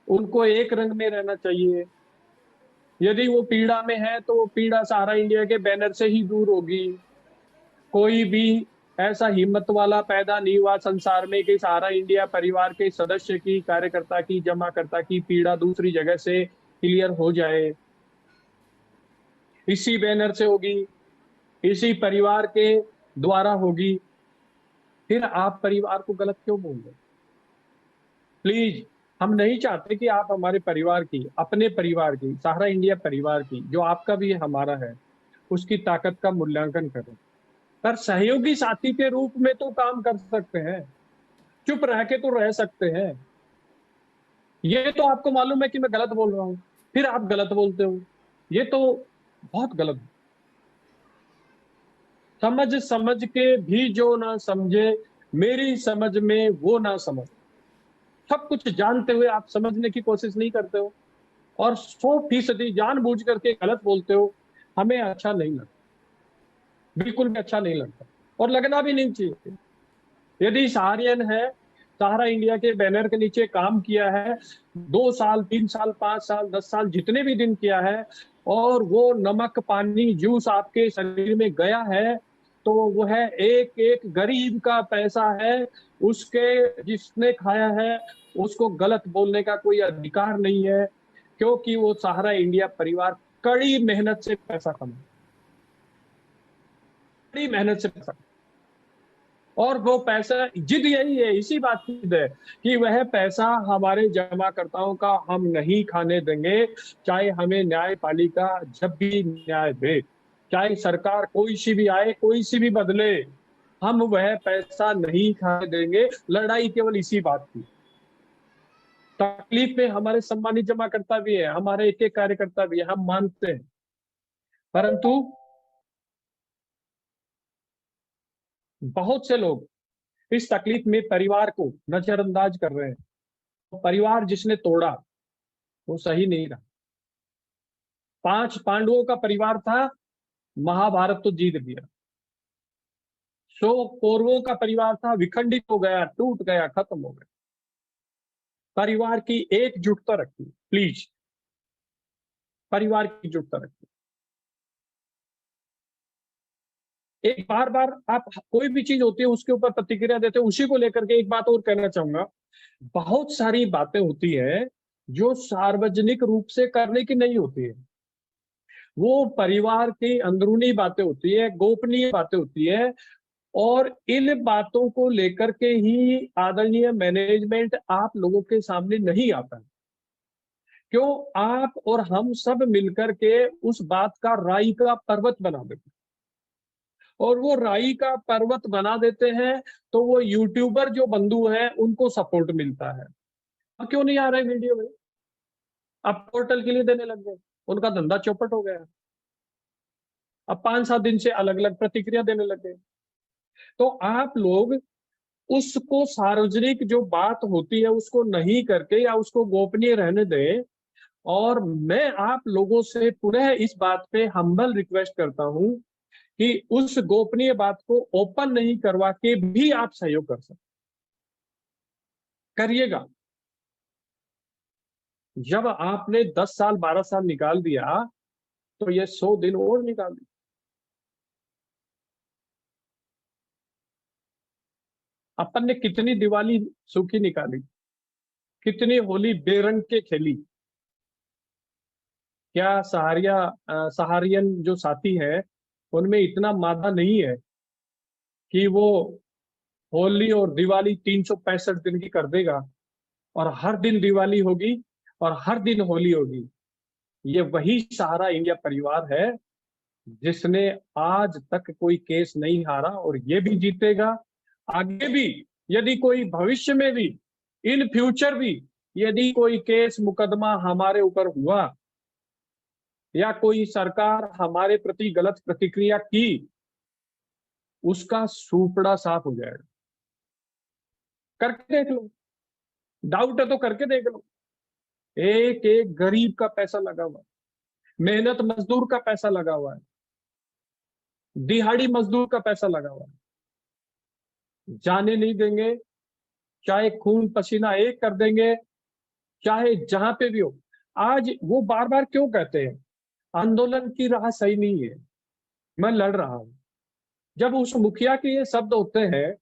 उनको एक रंग में रहना चाहिए। यदि वो पीड़ा में है तो वो पीड़ा सहारा इंडिया के बैनर से ही दूर होगी। कोई भी ऐसा हिम्मत वाला पैदा नहीं हुआ संसार में कि सहारा इंडिया परिवार के सदस्य की, कार्यकर्ता की, जमाकर्ता की पीड़ा दूसरी जगह से क्लियर हो जाए। इसी बैनर से होगी, इसी परिवार के द्वारा होगी। फिर आप परिवार को गलत क्यों बोल रहे? प्लीज, हम नहीं चाहते कि आप हमारे परिवार की, अपने परिवार की, सहारा इंडिया परिवार की, जो आपका भी हमारा है, उसकी ताकत का मूल्यांकन करें। पर सहयोगी साथी के रूप में तो काम कर सकते हैं, चुप रह के तो रह सकते हैं। ये तो आपको मालूम है कि मैं गलत बोल रहा हूं, फिर आप गलत बोलते हो। ये तो बहुत गलत। समझ समझ के भी जो ना समझे, मेरी समझ में वो ना समझ। सब कुछ जानते हुए आप समझने की कोशिश नहीं करते हो, और 100% जानबूझ करके गलत बोलते हो। हमें अच्छा नहीं लगता, बिल्कुल भी अच्छा नहीं लगता, और लगना भी नहीं चाहिए। यदि सहारियन है, सहारा इंडिया के बैनर के नीचे काम किया है, 2 साल, 3 साल, 5 साल, 10 साल, जितने भी दिन किया है, और वो नमक पानी जूस आपके शरीर में गया है, तो वो है एक एक गरीब का पैसा है। उसके जिसने खाया है उसको गलत बोलने का कोई अधिकार नहीं है, क्योंकि वो सहारा इंडिया परिवार कड़ी मेहनत से पैसा कमाया, कड़ी मेहनत से पैसा। और वो पैसा, जिद यही है, इसी बात की जिद है कि वह पैसा हमारे जमाकर्ताओं का हम नहीं खाने देंगे। चाहे हमें न्यायपालिका जब भी न्याय दे, चाहे सरकार कोई सी भी आए, कोई सी भी बदले, हम वह पैसा नहीं खाने देंगे। लड़ाई केवल इसी बात की। तकलीफ में हमारे सम्मानित जमाकर्ता भी है, हमारे एक एक कार्यकर्ता भी है, हम मानते हैं। परंतु बहुत से लोग इस तकलीफ में परिवार को नजरअंदाज कर रहे हैं। परिवार जिसने तोड़ा वो सही नहीं रहा। 5 पांडवों का परिवार था, महाभारत तो जीत गया। 100 कौरवों का परिवार था, विखंडित हो गया, टूट गया, खत्म हो गया। परिवार की एकजुटता रखिए प्लीज, परिवार की एकजुटता रखिए। एक बार बार आप कोई भी चीज होती है उसके ऊपर प्रतिक्रिया देते हैं। उसी को लेकर के एक बात और कहना चाहूंगा, बहुत सारी बातें होती है जो सार्वजनिक रूप से करने की नहीं होती है। वो परिवार की अंदरूनी बातें होती है, गोपनीय बातें होती है, और इन बातों को लेकर के ही आदरणीय मैनेजमेंट आप लोगों के सामने नहीं आता है। क्यों? आप और हम सब मिलकर के उस बात का राई का पर्वत बना देते हैं, और वो राई का पर्वत बना देते हैं, तो वो यूट्यूबर जो बंधु हैं उनको सपोर्ट मिलता है। अब क्यों नहीं आ रहे वीडियो में? अब पोर्टल के लिए देने लग गए, उनका धंधा चौपट हो गया। अब 5-7 दिन से अलग अलग प्रतिक्रिया देने लगे। तो आप लोग उसको सार्वजनिक जो बात होती है उसको नहीं करके या उसको गोपनीय रहने दें। और मैं आप लोगों से पुनः इस बात पे हम्बल रिक्वेस्ट करता हूं कि उस गोपनीय बात को ओपन नहीं करवा के भी आप सहयोग कर सकते, करिएगा। जब आपने 10 साल 12 साल निकाल दिया तो ये 100 दिन और निकाल दिया। अपन ने कितनी दिवाली सूखी निकाली, कितनी होली बेरंग के खेली। क्या सहारियन जो साथी है उनमें इतना मादा नहीं है कि वो होली और दिवाली 365 दिन की कर देगा और हर दिन दिवाली होगी और हर दिन होली होगी। ये वही सहारा इंडिया परिवार है जिसने आज तक कोई केस नहीं हारा और ये भी जीतेगा आगे भी। यदि कोई भविष्य में भी, इन फ्यूचर भी यदि कोई केस मुकदमा हमारे ऊपर हुआ या कोई सरकार हमारे प्रति गलत प्रतिक्रिया की, उसका सूपड़ा साफ हो जाएगा। करके देख लो, डाउट है तो करके देख लो। एक एक गरीब का पैसा लगा हुआ है, मेहनत मजदूर का पैसा लगा हुआ है, दिहाड़ी मजदूर का पैसा लगा हुआ है। जाने नहीं देंगे, चाहे खून पसीना एक कर देंगे, चाहे जहां पे भी हो। आज वो बार बार क्यों कहते हैं आंदोलन की राह सही नहीं है, मैं लड़ रहा हूं। जब उस मुखिया के ये शब्द होते हैं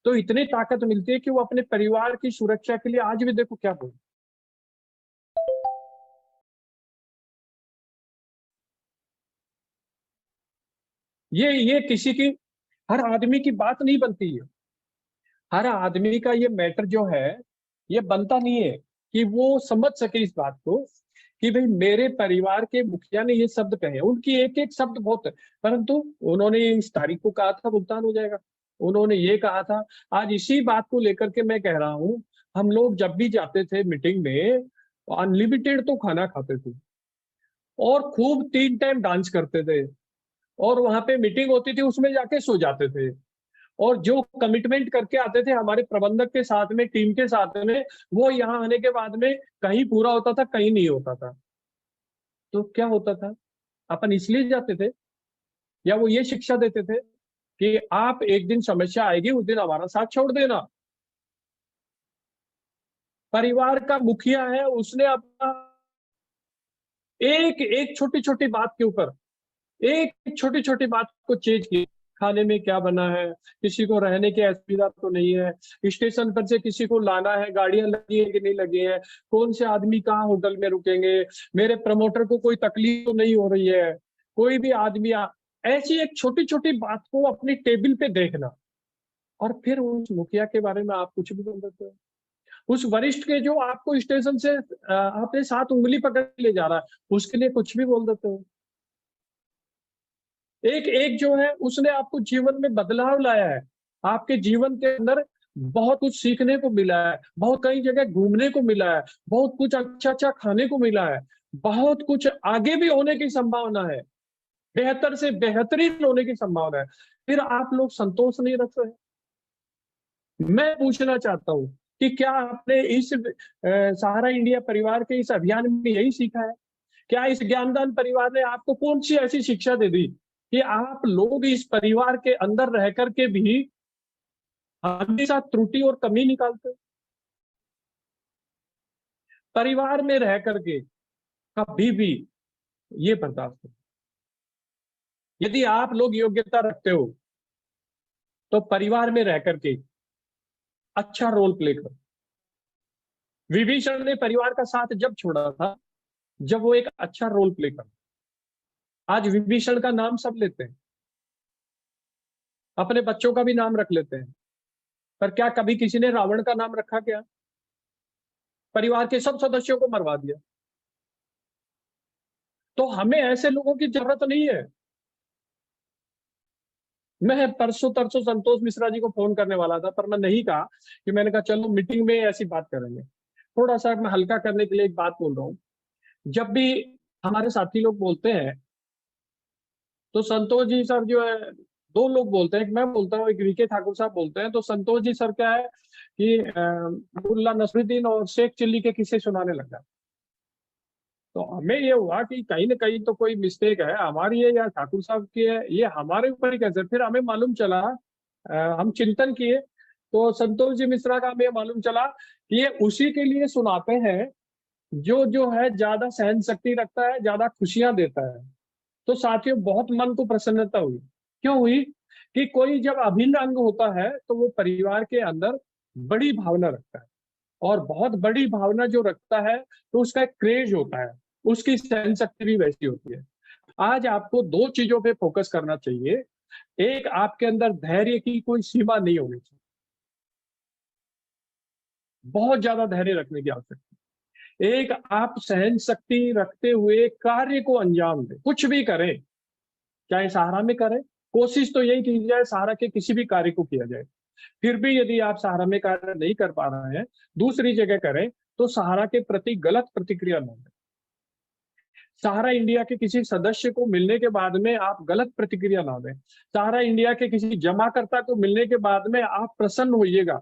तो इतनी ताकत मिलती है कि वो अपने परिवार की सुरक्षा के लिए आज भी देखो क्या बोल। ये किसी की, हर आदमी की बात नहीं बनती है। हर आदमी का ये मैटर जो है ये बनता नहीं है कि वो समझ सके इस बात को कि भाई मेरे परिवार के मुखिया ने ये शब्द कहे। उनकी एक एक शब्द बहुत है, परंतु उन्होंने इस तारीख को कहा था भुगतान हो जाएगा, उन्होंने ये कहा था। आज इसी बात को लेकर के मैं कह रहा हूं, हम लोग जब भी जाते थे मीटिंग में अनलिमिटेड तो खाना खाते थे और खूब 3 टाइम डांस करते थे और वहां पे मीटिंग होती थी उसमें जाके सो जाते थे। और जो कमिटमेंट करके आते थे हमारे प्रबंधक के साथ में, टीम के साथ में, वो यहाँ आने के बाद में कहीं पूरा होता था कहीं नहीं होता था। तो क्या होता था, अपन इसलिए जाते थे या वो ये शिक्षा देते थे कि आप एक दिन समस्या आएगी उस दिन हमारा साथ छोड़ देना। परिवार का मुखिया है, उसने अपना एक एक छोटी छोटी बात के ऊपर, एक छोटी छोटी बात को चेंज की। खाने में क्या बना है, किसी को रहने की असुविधा तो नहीं है, स्टेशन पर से किसी को लाना है, गाड़ियां लगी है कि नहीं लगी है, कौन से आदमी कहाँ होटल में रुकेंगे, मेरे प्रमोटर को कोई तकलीफ तो नहीं हो रही है, कोई भी आदमी ऐसी एक छोटी छोटी बात को अपनी टेबल पे देखना। और फिर उस मुखिया के बारे में आप कुछ भी बोल देते हो। उस वरिष्ठ के जो आपको स्टेशन से अपने साथ उंगली पकड़ ले जा रहा है उसके लिए कुछ भी बोल देते हो। एक एक जो है उसने आपको जीवन में बदलाव लाया है, आपके जीवन के अंदर बहुत कुछ सीखने को मिला है, बहुत कई जगह घूमने को मिला है, बहुत कुछ अच्छा अच्छा खाने को मिला है, बहुत कुछ आगे भी होने की संभावना है, बेहतर से बेहतरीन होने की संभावना है। फिर आप लोग संतोष नहीं रख रहे। मैं पूछना चाहता हूँ कि क्या आपने इस सहारा इंडिया परिवार के इस अभियान में यही सीखा है? क्या इस ज्ञानदान परिवार ने आपको कौन सी ऐसी शिक्षा दे दी कि आप लोग इस परिवार के अंदर रह करके भी हमेशा त्रुटि और कमी निकालते हो? परिवार में रह करके कभी भी ये बर्दाश्त नहीं। यदि आप लोग योग्यता रखते हो तो परिवार में रह करके अच्छा रोल प्ले करो। विभीषण ने परिवार का साथ जब छोड़ा था जब वो एक अच्छा रोल प्ले कर। आज विभीषण का नाम सब लेते हैं, अपने बच्चों का भी नाम रख लेते हैं, पर क्या कभी किसी ने रावण का नाम रखा क्या? परिवार के सब सदस्यों को मरवा दिया। तो हमें ऐसे लोगों की जरूरत नहीं है। मैं परसों तरसों संतोष मिश्रा जी को फोन करने वाला था पर मैं नहीं कहा, कि मैंने कहा चलो मीटिंग में ऐसी बात करेंगे। थोड़ा सा मैं हल्का करने के लिए एक बात बोल रहा हूँ। जब भी हमारे साथी लोग बोलते हैं तो संतोष जी सर जो है, दो लोग बोलते हैं, एक मैं बोलता हूँ, एक वीके ठाकुर साहब बोलते हैं। तो संतोष जी सर क्या है कि मुल्ला नसरुद्दीन और शेख चिल्ली के किस्से सुनाने लग गया। तो हमें ये हुआ कि कहीं ना कहीं तो कोई मिस्टेक है हमारी है या ठाकुर साहब की है, ये हमारे ऊपर ही कैसे। फिर हमें मालूम चला, हम चिंतन किए तो संतोष जी मिश्रा का हमें मालूम चला कि ये उसी के लिए सुनाते हैं जो है ज्यादा सहन शक्ति रखता है, ज्यादा खुशियां देता है। तो साथियों बहुत मन को प्रसन्नता हुई। क्यों हुई? कि कोई जब अभिन्न अंग होता है तो वो परिवार के अंदर बड़ी भावना रखता है, और बहुत बड़ी भावना जो रखता है तो उसका एक क्रेज होता है, उसकी सहन शक्ति भी वैसी होती है। आज आपको दो चीजों पे फोकस करना चाहिए। एक, आपके अंदर धैर्य की कोई सीमा नहीं होनी चाहिए, बहुत ज्यादा धैर्य रखने की आवश्यकता है। एक, आप सहन शक्ति रखते हुए कार्य को अंजाम दें, कुछ भी करें, चाहे सहारा में करें। कोशिश तो यही की जाए सहारा के किसी भी कार्य को किया जाए। फिर भी यदि आप सहारा में कार्य नहीं कर पा रहे हैं, दूसरी जगह करें, तो सहारा के प्रति गलत प्रतिक्रिया न दें। सहारा इंडिया के किसी सदस्य को मिलने के बाद में आप गलत प्रतिक्रिया ना दें। सहारा इंडिया के किसी जमाकर्ता को मिलने के बाद में आप प्रसन्न होइएगा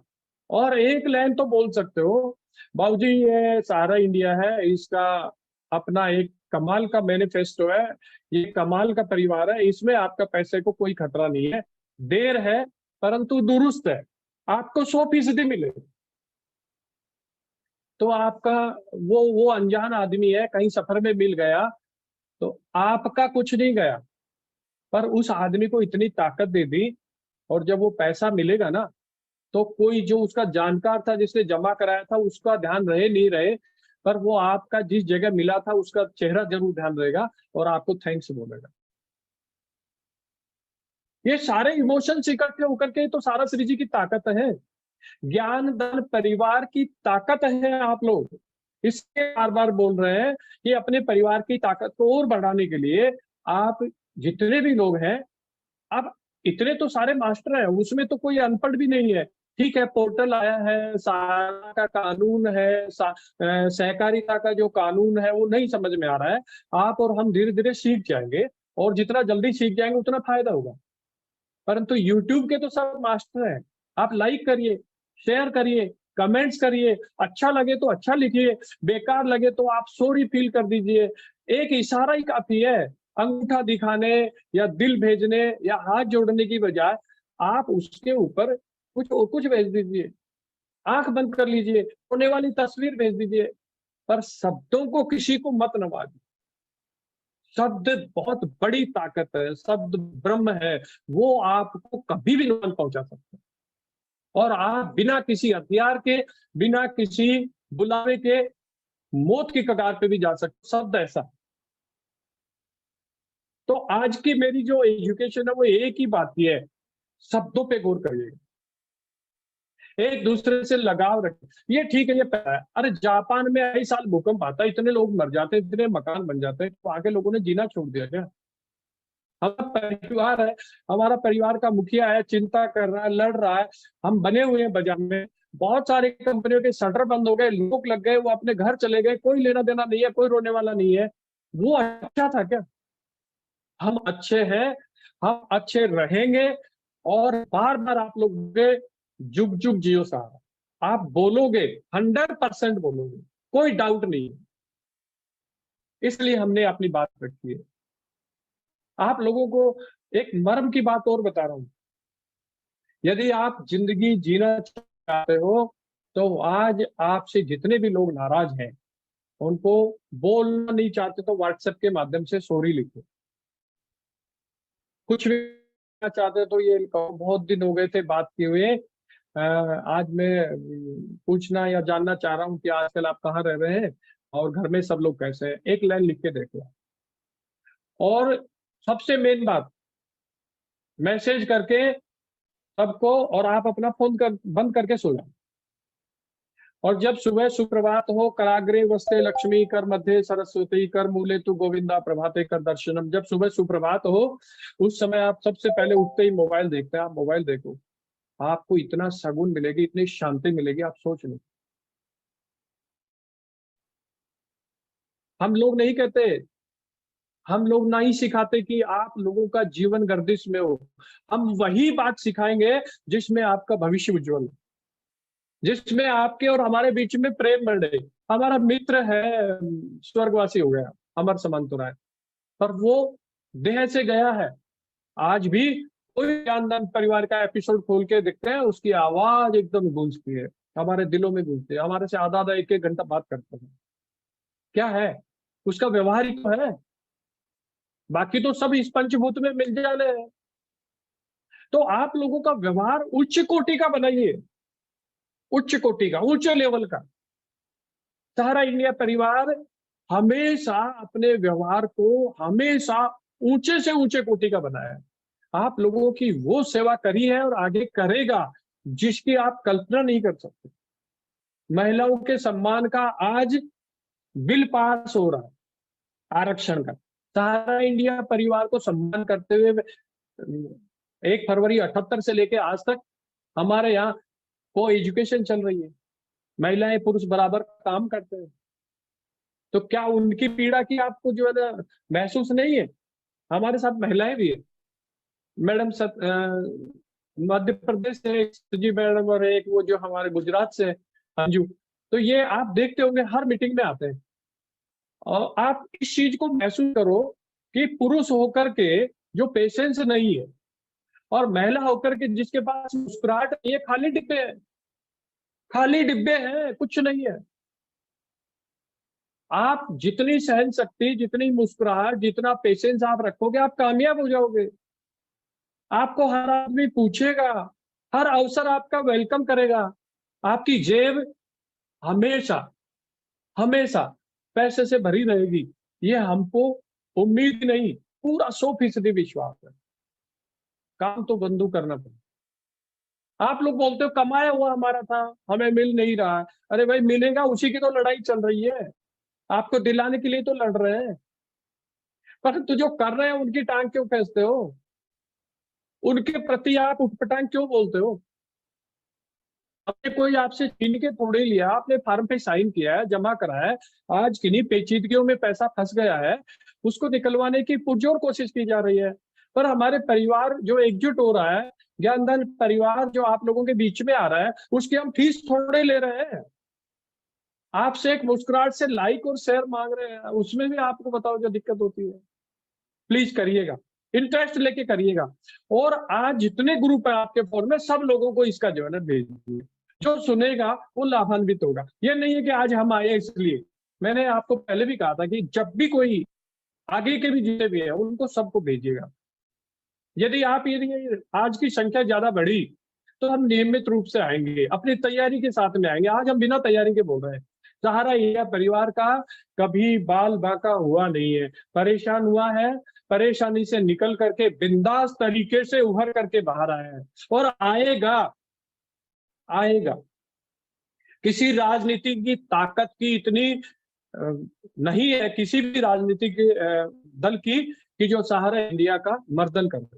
और एक लाइन तो बोल सकते हो, बाबूजी ये सहारा इंडिया है, इसका अपना एक कमाल का मैनिफेस्टो है, ये कमाल का परिवार है, इसमें आपका पैसे को कोई खतरा नहीं है, देर है परंतु दुरुस्त है, आपको 100% मिलेगा। तो आपका वो अनजान आदमी है, कहीं सफर में मिल गया तो आपका कुछ नहीं गया, पर उस आदमी को इतनी ताकत दे दी, और जब वो पैसा मिलेगा ना, तो कोई जो उसका जानकार था जिसने जमा कराया था उसका ध्यान रहे नहीं रहे, पर वो आपका जिस जगह मिला था उसका चेहरा जरूर ध्यान रहेगा और आपको थैंक्स बोलेगा। ये सारे इमोशंस इकट्ठे होकर के तो सारा सृष्टि की ताकत है। ज्ञान धन परिवार की ताकत है आप लोग। इसके बार बार बोल रहे हैं कि अपने परिवार की ताकत को और बढ़ाने के लिए आप जितने भी लोग हैं, अब इतने तो सारे मास्टर हैं, उसमें तो कोई अनपढ़ भी नहीं है। ठीक है, पोर्टल आया है, सहारा का कानून है, सहकारिता का जो कानून है वो नहीं समझ में आ रहा है। आप और हम धीरे धीरे सीख जाएंगे, और जितना जल्दी सीख जाएंगे उतना फायदा होगा। परंतु यूट्यूब के तो सब मास्टर हैं। आप लाइक करिए, शेयर करिए, कमेंट्स करिए, अच्छा लगे तो अच्छा लिखिए, बेकार लगे तो आप सॉरी फील कर दीजिए। एक इशारा ही काफी है, अंगूठा दिखाने या दिल भेजने या हाथ जोड़ने की बजाय आप उसके ऊपर कुछ और कुछ भेज दीजिए, आंख बंद कर लीजिए, होने वाली तस्वीर भेज दीजिए, पर शब्दों को किसी को मत नवाजिए। शब्द बहुत बड़ी ताकत है, शब्द ब्रह्म है, वो आपको कभी भी नुकसान पहुंचा सकता है। और आप बिना किसी हथियार के, बिना किसी बुलावे के मौत की कगार पे भी जा सकते। शब्द ऐसा। तो आज की मेरी जो एजुकेशन है वो एक ही बात की है, शब्दों पे गौर करिएगा, एक दूसरे से लगाव रखें। ये ठीक है, ये पता है, अरे जापान में आई साल भूकंप आता है, इतने लोग मर जाते हैं, इतने मकान बन जाते हैं, तो आगे लोगों ने जीना छोड़ दिया क्या? हमारा परिवार है, हमारा परिवार का मुखिया है, चिंता कर रहा है, लड़ रहा है, हम बने हुए हैं बाजार में, बहुत सारी कंपनियों के शटर बंद हो गए, लोग लग गए, वो अपने घर चले गए, कोई लेना देना नहीं है, कोई रोने वाला नहीं है। वो अच्छा था क्या? हम अच्छे हैं, हम अच्छे रहेंगे, और बार बार आप लोग जुग जुग जियो साहब, आप बोलोगे, 100% बोलोगे, कोई डाउट नहीं है। इसलिए हमने अपनी बात रखी है। आप लोगों को एक मर्म की बात और बता रहा हूं, यदि आप जिंदगी जीना चाहते हो तो आज आपसे जितने भी लोग नाराज हैं उनको, बोलना नहीं चाहते तो व्हाट्सएप के माध्यम से सॉरी लिखो। कुछ भी करना चाहते तो ये लिखो, बहुत दिन हो गए थे बात किए हुए, आज मैं पूछना या जानना चाह रहा हूँ कि आजकल आप कहाँ रह रहे हैं और घर में सब लोग कैसे हैं। एक लाइन लिख के देखो। और सबसे मेन बात, मैसेज करके सबको, और आप अपना फोन बंद करके सो जाओ। और जब सुबह सुप्रभात हो, कराग्रे वस्ते लक्ष्मी, कर मध्य सरस्वती, कर मूले तु गोविंदा, प्रभाते कर दर्शनम, जब सुबह सुप्रभात हो उस समय आप सबसे पहले उठते ही मोबाइल देखते हैं, आप मोबाइल देखो, आपको इतना सगुन मिलेगी, इतनी शांति मिलेगी, आप सोच लो। हम लोग नहीं कहते हम लोग ना ही सिखाते कि आप लोगों का जीवन गर्दिश में हो, हम वही बात सिखाएंगे जिसमें आपका भविष्य उज्जवल हो, जिसमें आपके और हमारे बीच में प्रेम बढ़े। हमारा मित्र है, स्वर्गवासी हो गया, अमर समांतुरा है, पर वो देह से गया है। आज भी कोई खानदान परिवार का एपिसोड खोल के देखते हैं, उसकी आवाज एकदम गूंजती है, हमारे दिलों में गूंजती है, हमारे से आधा आधा एक एक घंटा बात करते हैं। क्या है उसका व्यवहार ही तो है, बाकी तो सब इस पंचभूत में मिल जाने हैं। तो आप लोगों का व्यवहार उच्च कोटि का बनाइए, उच्च कोटि का, उच्च लेवल का। सारा इंडिया परिवार हमेशा अपने व्यवहार को हमेशा ऊंचे से ऊंचे कोटि का बनाया है। आप लोगों की वो सेवा करी है और आगे करेगा जिसकी आप कल्पना नहीं कर सकते। महिलाओं के सम्मान का आज बिल पास हो रहा है, आरक्षण का। सारा इंडिया परिवार को सम्मान करते हुए 1 फरवरी 78 से लेके आज तक हमारे यहाँ को एजुकेशन चल रही है, महिलाएं पुरुष बराबर काम करते हैं। तो क्या उनकी पीड़ा की आपको जो है ना महसूस नहीं है? हमारे साथ महिलाएं भी है। मैडम मध्य प्रदेश से एक जी मैडम, और एक वो जो हमारे गुजरात से अंजू। तो ये आप देखते होंगे हर मीटिंग में आते हैं, और आप इस चीज को महसूस करो कि पुरुष होकर के जो पेशेंस नहीं है, और महिला होकर के जिसके पास मुस्कुराहट, ये खाली डिब्बे हैं, खाली डिब्बे हैं, कुछ नहीं है। आप जितनी सहन शक्ति, जितनी मुस्कुराहट, जितना पेशेंस आप रखोगे, आप कामयाब हो जाओगे। आपको हर आदमी पूछेगा, हर अवसर आपका वेलकम करेगा। आपकी जेब हमेशा हमेशा पैसे से भरी रहेगी, ये हमको उम्मीद नहीं, पूरा 100% विश्वास है। काम तो बंधु करना पड़ेगा। आप लोग बोलते हो कमाया हुआ हमारा था, हमें मिल नहीं रहा है। अरे भाई मिलेगा, उसी की तो लड़ाई चल रही है, आपको दिलाने के लिए तो लड़ रहे हैं। परंतु जो कर रहे हैं उनकी टांग क्यों खींचते हो? उनके प्रति आप उठपटांग क्यों बोलते हो? आपने कोई आपसे छीन के थोड़े लिया, आपने फार्म पे साइन किया है, जमा करा है, आज किन्हीं पेचीदगियों में पैसा फंस गया है, उसको निकलवाने की पुरजोर कोशिश की जा रही है। पर हमारे परिवार जो एकजुट हो रहा है, ज्ञानधन परिवार जो आप लोगों के बीच में आ रहा है, उसकी हम फीस थोड़े ले रहे हैं। आपसे एक मुस्कुराहट से लाइक और शेयर मांग रहे हैं, उसमें भी आपको बताओ जो दिक्कत होती है। प्लीज करिएगा, इंटरेस्ट लेके करिएगा। और आज जितने ग्रुप है आपके फोन में, सब लोगों को इसका जो है ना भेज दीजिए, जो सुनेगा वो लाभान्वित होगा। ये नहीं है कि आज हम आए इसलिए। मैंने आपको पहले भी कहा था कि जब भी कोई आगे के भी जितने भी है उनको सबको भेजिएगा। यदि आज की संख्या ज्यादा बढ़ी तो हम नियमित रूप से आएंगे, अपनी तैयारी के साथ में आएंगे। आज हम बिना तैयारी के बोल रहे हैं। सहारा इंडिया परिवार का कभी बाल बांका हुआ नहीं है, परेशान हुआ है, परेशानी से निकल करके बिंदास तरीके से उभर करके बाहर आया है, और आएगा। आएगा। किसी राजनीति की ताकत की इतनी नहीं है किसी भी राजनीतिक दल की, कि जो सहारा इंडिया का मर्दन कर दे,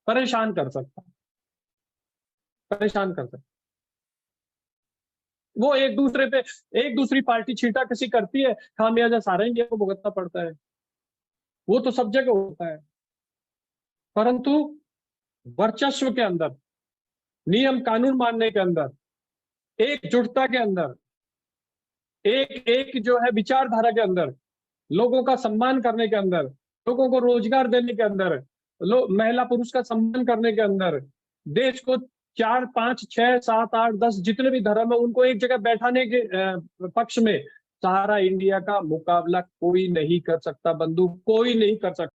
परेशान कर सकता, परेशान कर सकता। वो एक दूसरी पार्टी छींटा कसी करती है, खामियाजा सारा इंडिया को भुगतना पड़ता है। वो तो सब जगह होता है। परंतु वर्चस्व के अंदर, नियम कानून मानने के अंदर, एकजुटता के अंदर, एक एक जो है विचारधारा के अंदर, लोगों का सम्मान करने के अंदर, लोगों को रोजगार देने के अंदर, महिला पुरुष का सम्मान करने के अंदर, देश को 4, 5, 6, 7, 8, 10 जितने भी धर्म है उनको एक जगह बैठाने के पक्ष में सहारा इंडिया का मुकाबला कोई नहीं कर सकता बंधु, कोई नहीं कर सकता।